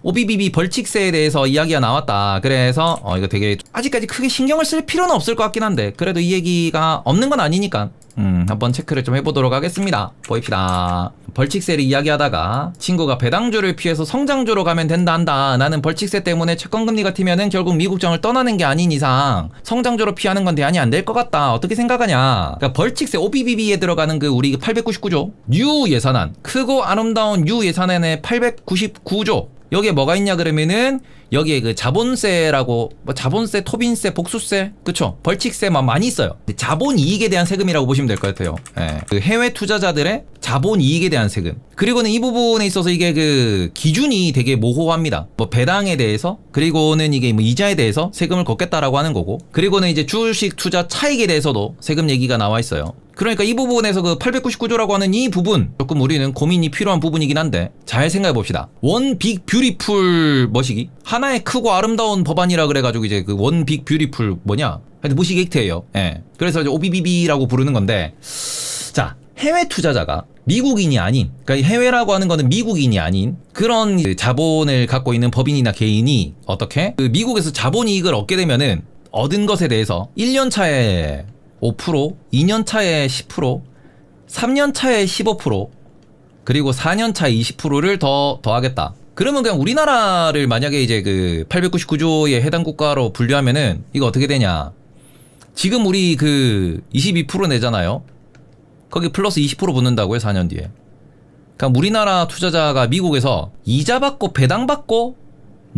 OBBB 벌칙세에 대해서 이야기가 나왔다. 그래서 이거 되게 아직까지 크게 신경을 쓸 필요는 없을 것 같긴 한데 그래도 이 얘기가 없는 건 아니니까 한번 체크를 좀 해보도록 하겠습니다. 보입시다. 벌칙세를 이야기하다가 친구가 배당주를 피해서 성장주로 가면 된다 한다. 나는 벌칙세 때문에 채권금리가 튀면은 결국 미국장을 떠나는 게 아닌 이상 성장주로 피하는 건 대안이 안 될 것 같다. 어떻게 생각하냐. 그러니까 벌칙세 OBBB에 들어가는 그 우리 899조 뉴 예산안, 크고 아름다운 뉴 예산안의 899조, 여기에 뭐가 있냐 그러면은 여기에 그 자본세라고, 뭐 자본세, 토빈세, 복수세, 그쵸? 벌칙세만 많이 있어요. 자본이익에 대한 세금이라고 보시면 될 것 같아요. 예. 그 해외 투자자들의 자본이익에 대한 세금. 그리고는 이 부분에 있어서 이게 그 기준이 되게 모호합니다. 뭐 배당에 대해서, 그리고는 이게 뭐 이자에 대해서 세금을 걷겠다라고 하는 거고, 그리고는 이제 주식 투자 차익에 대해서도 세금 얘기가 나와 있어요. 그러니까 이 부분에서 그 899조라고 하는 이 부분 조금 우리는 고민이 필요한 부분이긴 한데 잘 생각해 봅시다. 원 빅 뷰티풀 뭐시기? 하나의 크고 아름다운 법안이라 그래가지고 이제 그 원 빅 뷰티풀 뭐냐? 하여튼 무식 액트예요. 예. 그래서 이제 OBBB라고 부르는 건데, 자, 해외 투자자가 미국인이 아닌, 그러니까 해외라고 하는 거는 미국인이 아닌 그런 자본을 갖고 있는 법인이나 개인이 어떻게 그 미국에서 자본이익을 얻게 되면은 얻은 것에 대해서 1년 차에 5%, 2년 차에 10%, 3년 차에 15%, 그리고 4년 차에 20%를 더하겠다. 그러면 그냥 우리나라를 만약에 이제 그 899조에 해당 국가로 분류하면은 이거 어떻게 되냐. 지금 우리 그 22% 내잖아요. 거기 플러스 20% 붙는다고요, 4년 뒤에. 그러니까 우리나라 투자자가 미국에서 이자 받고 배당 받고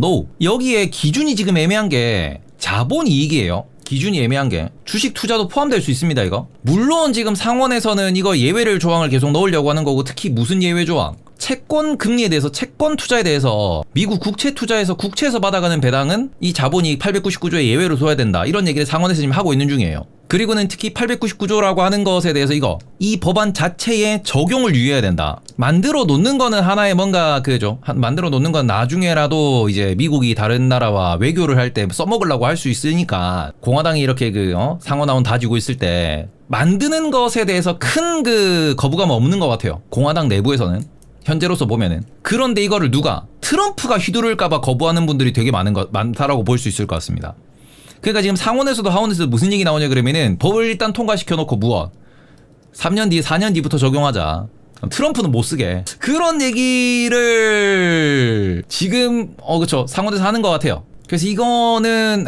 NO. 여기에 기준이 지금 애매한 게 자본이익이에요. 기준이 애매한 게 주식 투자도 포함될 수 있습니다. 이거 물론 지금 상원에서는 이거 예외를 조항을 계속 넣으려고 하는 거고, 특히 무슨 예외 조항? 채권 금리에 대해서, 채권 투자에 대해서 미국 국채 투자에서 국채에서 받아가는 배당은 이 자본이익 899조에 예외로 둬야 된다, 이런 얘기를 상원에서 지금 하고 있는 중이에요. 그리고는 특히 899조라고 하는 것에 대해서 이 법안 자체에 적용을 유의해야 된다. 만들어 놓는 거는 하나의 뭔가 그죠. 만들어 놓는 건 나중에라도 이제 미국이 다른 나라와 외교를 할 때 써먹으려고 할 수 있으니까, 공화당이 이렇게 상원하원 다지고 있을 때 만드는 것에 대해서 큰 그 거부감 없는 것 같아요. 공화당 내부에서는. 현재로서 보면은. 그런데 이거를 누가 트럼프가 휘두를까봐 거부하는 분들이 되게 많다라고 볼 수 있을 것 같습니다. 그러니까 지금 상원에서도 하원에서도 무슨 얘기 나오냐 그러면은 법을 일단 통과시켜놓고 무엇? 3년 뒤, 4년 뒤부터 적용하자. 트럼프는 못 쓰게. 그런 얘기를 지금 그쵸, 상원에서 하는 것 같아요. 그래서 이거는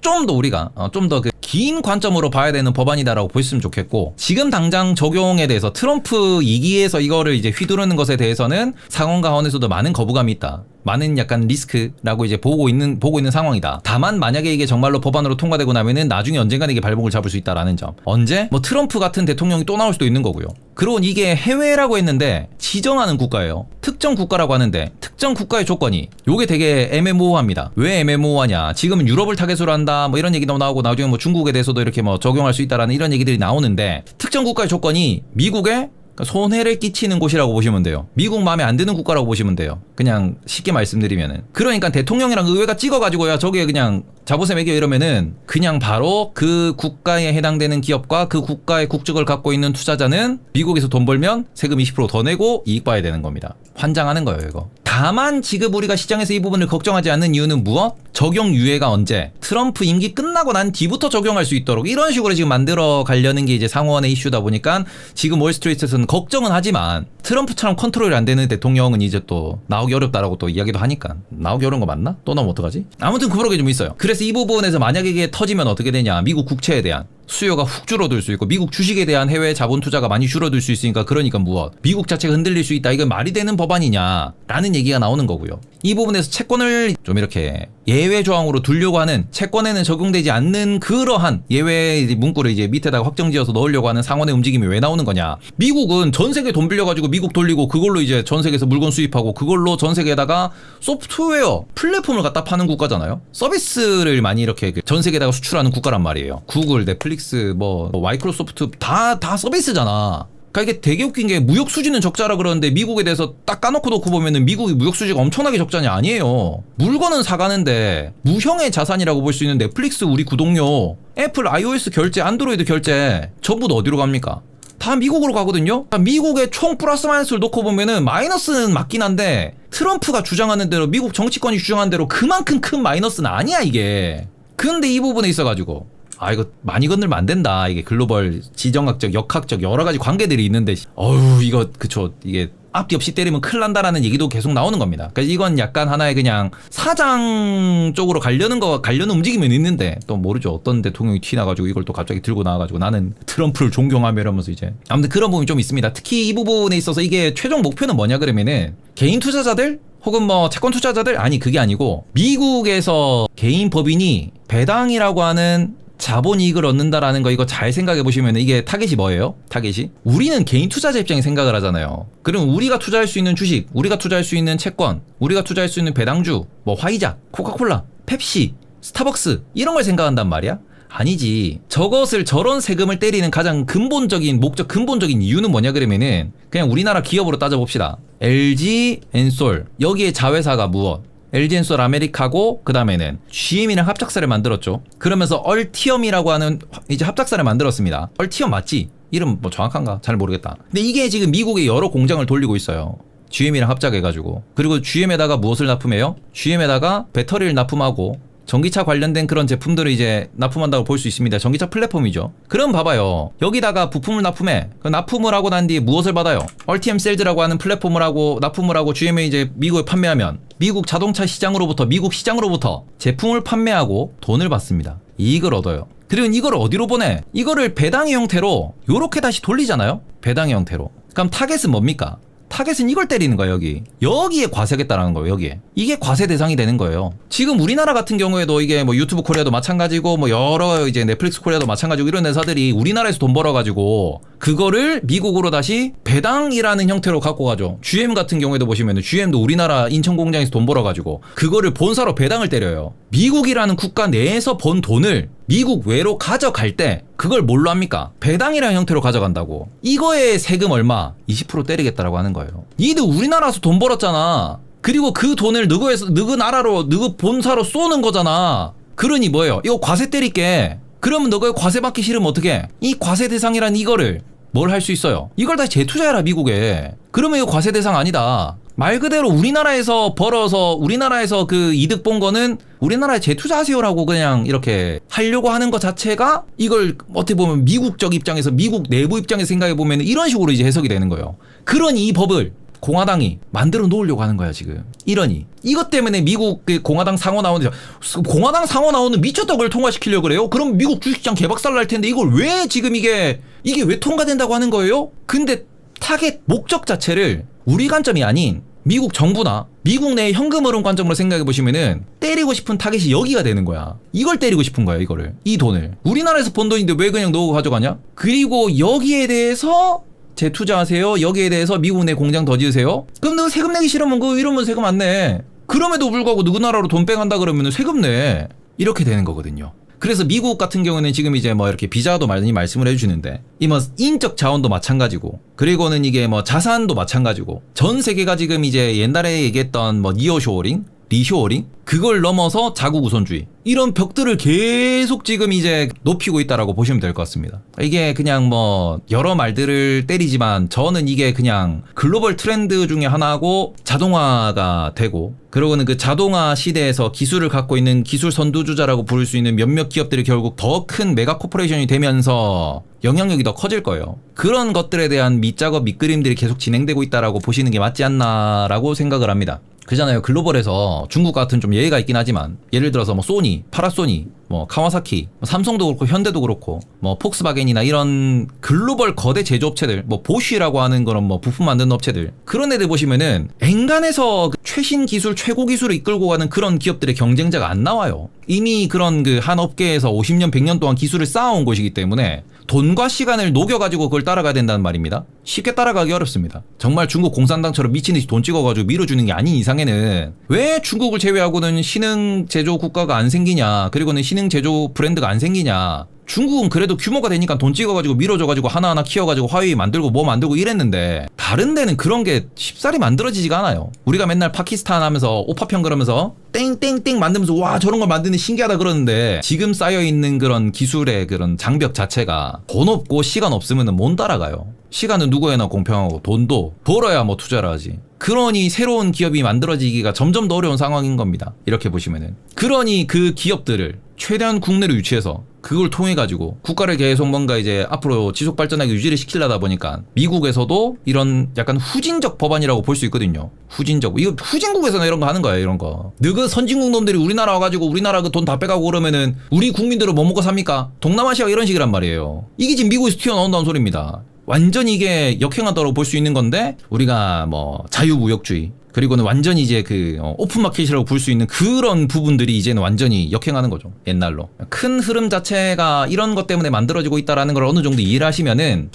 좀 더 우리가 좀 더 긴 관점으로 봐야 되는 법안이다라고 보셨으면 좋겠고, 지금 당장 적용에 대해서 트럼프 2기에서 이거를 이제 휘두르는 것에 대해서는 상원과 하원에서도 많은 거부감이 있다. 많은 약간 리스크라고 이제 보고 있는 상황이다. 다만 만약에 이게 정말로 법안으로 통과되고 나면은 나중에 언젠가는 이게 발목을 잡을 수 있다라는 점. 언제? 뭐 트럼프 같은 대통령이 또 나올 수도 있는 거고요. 그리고 이게 해외라고 했는데 지정하는 국가예요. 특정 국가라고 하는데 특정 국가의 조건이 요게 되게 애매모호합니다. 왜 애매모호하냐? 지금은 유럽을 타겟으로 한다 뭐 이런 얘기도 나오고, 나중에 뭐 중국에 대해서도 이렇게 뭐 적용할 수 있다라는 이런 얘기들이 나오는데, 특정 국가의 조건이 미국에 손해를 끼치는 곳이라고 보시면 돼요. 미국 마음에 안 드는 국가라고 보시면 돼요. 그냥 쉽게 말씀드리면은. 그러니까 대통령이랑 의회가 찍어가지고 야 저게 그냥 자보세 매겨 이러면은 그냥 바로 그 국가에 해당되는 기업과 그 국가의 국적을 갖고 있는 투자자는 미국에서 돈 벌면 세금 20% 더 내고 이익 봐야 되는 겁니다. 환장하는 거예요, 이거. 다만 지금 우리가 시장에서 이 부분을 걱정하지 않는 이유는 무엇? 적용 유예가 언제? 트럼프 임기 끝나고 난 뒤부터 적용할 수 있도록 이런 식으로 지금 만들어 가려는 게 이제 상원의 이슈다 보니까 지금 월스트리트에서는 걱정은 하지만 트럼프처럼 컨트롤이 안 되는 대통령은 이제 또 나오기 어렵다라고 또 이야기도 하니까. 나오기 어려운 거 맞나? 또 나오면 어떡하지? 아무튼 그런 게 좀 있어요. 그래서 이 부분에서 만약에 이게 터지면 어떻게 되냐? 미국 국채에 대한 수요가 훅 줄어들 수 있고, 미국 주식에 대한 해외 자본 투자가 많이 줄어들 수 있으니까, 그러니까 무엇? 미국 자체가 흔들릴 수 있다. 이건 말이 되는 법안이냐? 라는 얘기가 나오는 거고요. 이 부분에서 채권을 좀 이렇게 예외 조항으로 두려고 하는, 채권에는 적용되지 않는 그러한 예외 문구를 이제 밑에다가 확정지어서 넣으려고 하는 상원의 움직임이 왜 나오는 거냐? 미국은 전 세계 돈 빌려가지고 미국 돌리고 그걸로 이제 전 세계에서 물건 수입하고 그걸로 전 세계에다가 소프트웨어 플랫폼을 갖다 파는 국가잖아요. 서비스를 많이 이렇게 전 세계에다가 수출하는 국가란 말이에요. 구글, 넷플릭스, 뭐 마이크로소프트 다 서비스잖아. 그러니까 이게 되게 웃긴 게 무역 수지는 적자라 그러는데 미국에 대해서 딱 까놓고 놓고 보면은 미국이 무역 수지가 엄청나게 적자냐? 아니에요. 물건은 사가는데 무형의 자산이라고 볼 수 있는 넷플릭스 우리 구독료, 애플 iOS 결제, 안드로이드 결제 전부 다 어디로 갑니까? 다 미국으로 가거든요. 미국의 총 플러스 마이너스를 놓고 보면은 마이너스는 맞긴 한데 트럼프가 주장하는 대로 미국 정치권이 주장하는 대로 그만큼 큰 마이너스는 아니야 이게. 근데 이 부분에 있어가지고 이거 많이 건들면 안 된다. 이게 글로벌 지정학적, 역학적 여러 가지 관계들이 있는데 이거 그쵸 이게 앞뒤 없이 때리면 큰일 난다라는 얘기도 계속 나오는 겁니다. 그러니까 이건 약간 하나의 그냥 사장 쪽으로 가려는 움직임은 있는데 또 모르죠. 어떤 대통령이 튀나가지고 이걸 또 갑자기 들고 나와가지고 나는 트럼프를 존경하며 이러면서 이제 아무튼 그런 부분이 좀 있습니다. 특히 이 부분에 있어서 이게 최종 목표는 뭐냐 그러면은 개인 투자자들 혹은 뭐 채권 투자자들 아니 그게 아니고 미국에서 개인 법인이 배당이라고 하는 자본이익을 얻는다라는 거 이거 잘 생각해 보시면 이게 타겟이 뭐예요? 타겟이? 우리는 개인 투자자 입장에 생각을 하잖아요. 그럼 우리가 투자할 수 있는 주식, 우리가 투자할 수 있는 채권, 우리가 투자할 수 있는 배당주, 뭐 화이자, 코카콜라, 펩시, 스타벅스 이런 걸 생각한단 말이야? 아니지. 저런 세금을 때리는 가장 근본적인 목적, 근본적인 이유는 뭐냐 그러면은 그냥 우리나라 기업으로 따져봅시다. LG, 엔솔 여기에 자회사가 무엇? LG엔솔 아메리카고 그 다음에는 GM이랑 합작사를 만들었죠. 그러면서 얼티엄이라고 하는 이제 합작사를 만들었습니다. 얼티엄 맞지? 이름 뭐 정확한가? 잘 모르겠다. 근데 이게 지금 미국에 여러 공장을 돌리고 있어요. GM이랑 합작해가지고. 그리고 GM에다가 무엇을 납품해요? GM에다가 배터리를 납품하고 전기차 관련된 그런 제품들을 이제 납품한다고 볼 수 있습니다. 전기차 플랫폼이죠. 그럼 봐봐요. 여기다가 부품을 납품해. 그 납품을 하고 난 뒤에 무엇을 받아요? 얼티엄 셀즈라고 하는 플랫폼을 하고 납품을 하고 GM에 이제 미국에 판매하면 미국 자동차 시장으로부터 미국 시장으로부터 제품을 판매하고 돈을 받습니다. 이익을 얻어요. 그리고 이걸 어디로 보내? 이거를 배당의 형태로 요렇게 다시 돌리잖아요. 배당의 형태로. 그럼 타겟은 뭡니까? 타겟은 이걸 때리는 거예요. 여기에 과세겠다라는 거예요. 여기에 이게 과세 대상이 되는 거예요. 지금 우리나라 같은 경우에도 이게 뭐 유튜브 코리아도 마찬가지고 뭐 여러 이제 넷플릭스 코리아도 마찬가지고 이런 회사들이 우리나라에서 돈 벌어가지고 그거를 미국으로 다시 배당이라는 형태로 갖고 가죠. GM 같은 경우에도 보시면은 GM도 우리나라 인천 공장에서 돈 벌어가지고 그거를 본사로 배당을 때려요. 미국이라는 국가 내에서 번 돈을 미국 외로 가져갈 때 그걸 뭘로 합니까? 배당이라는 형태로 가져간다고. 이거에 세금 얼마? 20% 때리겠다라고 하는 거예요. 니들 우리나라에서 돈 벌었잖아. 그리고 그 돈을 너그 나라로 너그 본사로 쏘는 거잖아. 그러니 뭐예요? 이거 과세 때릴게. 그러면 너가 과세 받기 싫으면 어떡해? 이 과세 대상이란 이거를 뭘 할 수 있어요? 이걸 다시 재투자해라 미국에. 그러면 이거 과세 대상 아니다. 말 그대로 우리나라에서 벌어서 우리나라에서 그 이득 본 거는 우리나라에 재투자하세요라고 그냥 이렇게 하려고 하는 것 자체가 이걸 어떻게 보면 미국적 입장에서 미국 내부 입장에서 생각해 보면 이런 식으로 이제 해석이 되는 거예요. 그러니 이 법을 공화당이 만들어 놓으려고 하는 거야 지금. 이러니 이것 때문에 미국 그 공화당 상원 나오는데 공화당 상원 나오는 미쳤다 그걸 통과시키려고 그래요? 그럼 미국 주식시장 개박살 날 텐데 이걸 왜 지금 이게 왜 통과된다고 하는 거예요? 근데 타겟 목적 자체를 우리 관점이 아닌 미국 정부나 미국 내 현금 흐름 관점으로 생각해 보시면은 때리고 싶은 타겟이 여기가 되는 거야. 이걸 때리고 싶은 거야 이거를. 이 돈을 우리나라에서 번 돈인데 왜 그냥 너가 가져가냐? 그리고 여기에 대해서 재투자하세요. 여기에 대해서 미국 내 공장 더 지으세요. 그럼 너 세금 내기 싫으면 이러면 세금 안 내. 그럼에도 불구하고 누구 나라로 돈 빼간다 그러면 세금 내. 이렇게 되는 거거든요. 그래서 미국 같은 경우는 지금 이제 뭐 이렇게 비자도 많이 말씀을 해주시는데 이 뭐 인적 자원도 마찬가지고 그리고는 이게 뭐 자산도 마찬가지고 전 세계가 지금 이제 옛날에 얘기했던 뭐 니어쇼어링 리쇼어링 그걸 넘어서 자국 우선주의 이런 벽들을 계속 지금 이제 높이고 있다라고 보시면 될 것 같습니다. 이게 그냥 뭐 여러 말들을 때리지만 저는 이게 그냥 글로벌 트렌드 중에 하나고 자동화가 되고 그러고는 그 자동화 시대에서 기술을 갖고 있는 기술 선두주자라고 부를 수 있는 몇몇 기업들이 결국 더 큰 메가 코퍼레이션이 되면서 영향력이 더 커질 거예요. 그런 것들에 대한 밑작업 밑그림들이 계속 진행되고 있다라고 보시는 게 맞지 않나라고 생각을 합니다. 그잖아요. 글로벌에서 중국 같은 좀 예외가 있긴 하지만 예를 들어서 뭐 소니, 파라소니, 뭐 카와사키, 뭐 삼성도 그렇고 현대도 그렇고 뭐 폭스바겐이나 이런 글로벌 거대 제조업체들, 뭐 보쉬라고 하는 그런 뭐 부품 만드는 업체들 그런 애들 보시면은 엔간해서 그 최신 기술, 최고 기술을 이끌고 가는 그런 기업들의 경쟁자가 안 나와요. 이미 그런 그 한 업계에서 50년, 100년 동안 기술을 쌓아온 곳이기 때문에 돈과 시간을 녹여가지고 그걸 따라가야 된다는 말입니다. 쉽게 따라가기 어렵습니다. 정말 중국 공산당처럼 미친듯이 돈 찍어가지고 밀어주는 게 아닌 이상에는 왜 중국을 제외하고는 신흥 제조 국가가 안 생기냐 그리고는 신흥 제조 브랜드가 안 생기냐. 중국은 그래도 규모가 되니까 돈 찍어가지고 밀어줘가지고 하나하나 키워가지고 화웨이 만들고 뭐 만들고 이랬는데 다른 데는 그런 게 쉽사리 만들어지지가 않아요. 우리가 맨날 파키스탄 하면서 오파평 그러면서 땡땡땡 만들면서 와 저런 걸 만드는 신기하다 그러는데 지금 쌓여있는 그런 기술의 그런 장벽 자체가 돈 없고 시간 없으면 못 따라가요. 시간은 누구에나 공평하고 돈도 벌어야 뭐 투자를 하지. 그러니 새로운 기업이 만들어지기가 점점 더 어려운 상황인 겁니다. 이렇게 보시면은. 그러니 그 기업들을 최대한 국내로 유치해서 그걸 통해 가지고 국가를 계속 뭔가 이제 앞으로 지속 발전하게 유지를 시키려다 보니까 미국에서도 이런 약간 후진적 법안이라고 볼 수 있거든요. 후진적. 이거 후진국에서는 이런 거 하는 거예요. 이런 거. 너그 선진국 놈들이 우리나라 와가지고 우리나라 그 돈 다 빼가고 그러면은 우리 국민들은 뭐 먹고 삽니까? 동남아시아가 이런 식이란 말이에요. 이게 지금 미국에서 튀어나온다는 소리입니다. 완전히 이게 역행하다고 볼 수 있는 건데 우리가 뭐 자유무역주의 그리고는 완전히 이제 그 오픈마켓이라고 볼 수 있는 그런 부분들이 이제는 완전히 역행하는 거죠. 옛날로. 큰 흐름 자체가 이런 것 때문에 만들어지고 있다라는 걸 어느 정도 이해를 하시면은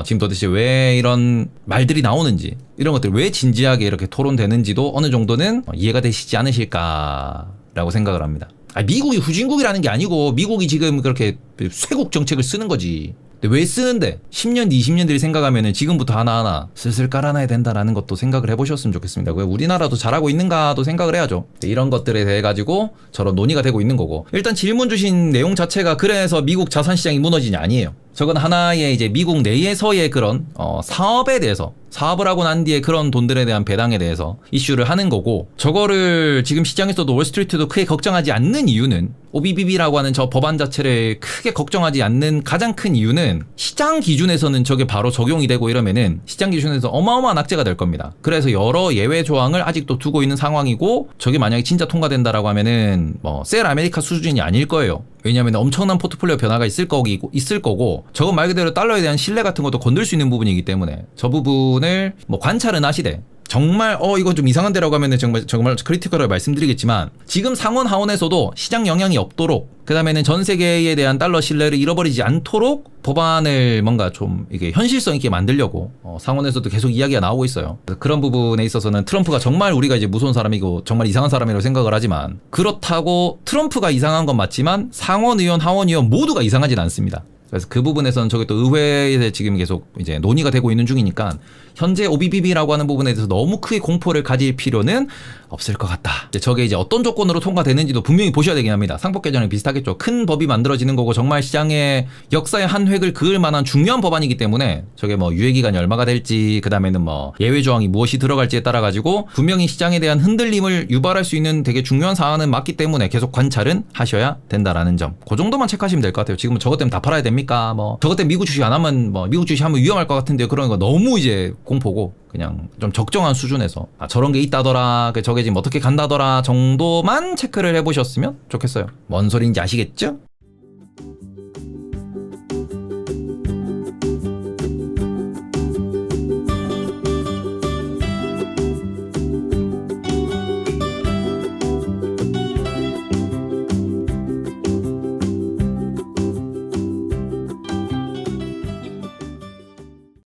지금 도대체 왜 이런 말들이 나오는지 이런 것들 왜 진지하게 이렇게 토론되는지도 어느 정도는 이해가 되시지 않으실까라고 생각을 합니다. 미국이 후진국이라는 게 아니고 미국이 지금 그렇게 쇄국 정책을 쓰는 거지. 근데 왜 쓰는데 10년, 20년 뒤를 생각하면은 지금부터 하나하나 슬슬 깔아놔야 된다라는 것도 생각을 해보셨으면 좋겠습니다. 왜 우리나라도 잘하고 있는가도 생각을 해야죠. 이런 것들에 대해 가지고 저런 논의가 되고 있는 거고. 일단 질문 주신 내용 자체가 그래서 미국 자산시장이 무너지냐 아니에요. 저건 하나의 이제 미국 내에서의 그런 사업에 대해서 사업을 하고 난 뒤에 그런 돈들에 대한 배당에 대해서 이슈를 하는 거고, 저거를 지금 시장에서도 월스트리트도 크게 걱정하지 않는 이유는 OBBB라고 하는 저 법안 자체를 크게 걱정하지 않는 가장 큰 이유는 시장 기준에서는 저게 바로 적용이 되고 이러면은 시장 기준에서 어마어마한 악재가 될 겁니다. 그래서 여러 예외 조항을 아직도 두고 있는 상황이고, 저게 만약에 진짜 통과된다라고 하면은 뭐 셀 아메리카 수준이 아닐 거예요. 왜냐하면 엄청난 포트폴리오 변화가 있을 거고 저건 말 그대로 달러에 대한 신뢰 같은 것도 건들 수 있는 부분이기 때문에 저 부분을 뭐 관찰은 하시되, 정말 이건 좀 이상한데라고 하면은 정말 크리티컬을 말씀드리겠지만 지금 상원 하원에서도 시장 영향이 없도록, 그 다음에는 전 세계에 대한 달러 신뢰를 잃어버리지 않도록 법안을 뭔가 좀 이게 현실성 있게 만들려고 상원에서도 계속 이야기가 나오고 있어요. 그래서 그런 부분에 있어서는 트럼프가 정말 우리가 이제 무서운 사람이고 정말 이상한 사람이라고 생각을 하지만, 그렇다고 트럼프가 이상한 건 맞지만 상원의원, 하원의원 모두가 이상하진 않습니다. 그래서 그 부분에서는 저게 또 의회에 지금 계속 이제 논의가 되고 있는 중이니까 현재 OBBB라고 하는 부분에 대해서 너무 크게 공포를 가질 필요는 없을 것 같다. 저게 이제 어떤 조건으로 통과되는지도 분명히 보셔야 되긴 합니다. 상법 개정이랑 비슷하겠죠. 큰 법이 만들어지는 거고 정말 시장의 역사의 한 획을 그을 만한 중요한 법안이기 때문에 저게 뭐 유예기간이 얼마가 될지, 그 다음에는 뭐 예외 조항이 무엇이 들어갈지에 따라 가지고 분명히 시장에 대한 흔들림을 유발할 수 있는 되게 중요한 사안은 맞기 때문에 계속 관찰은 하셔야 된다라는 점, 그 정도만 체크하시면 될 것 같아요. 지금은 저것 때문에 다 팔아야 됩니까? 뭐 저것 때문에 미국 주식 안 하면 뭐 미국 주식 하면 위험할 것 같은데요. 그런 거 너무 이제 공포고 그냥 좀 적정한 수준에서 저런 게 있다더라, 저게 지금 어떻게 간다더라 정도만 체크를 해보셨으면 좋겠어요. 뭔 소리인지 아시겠죠?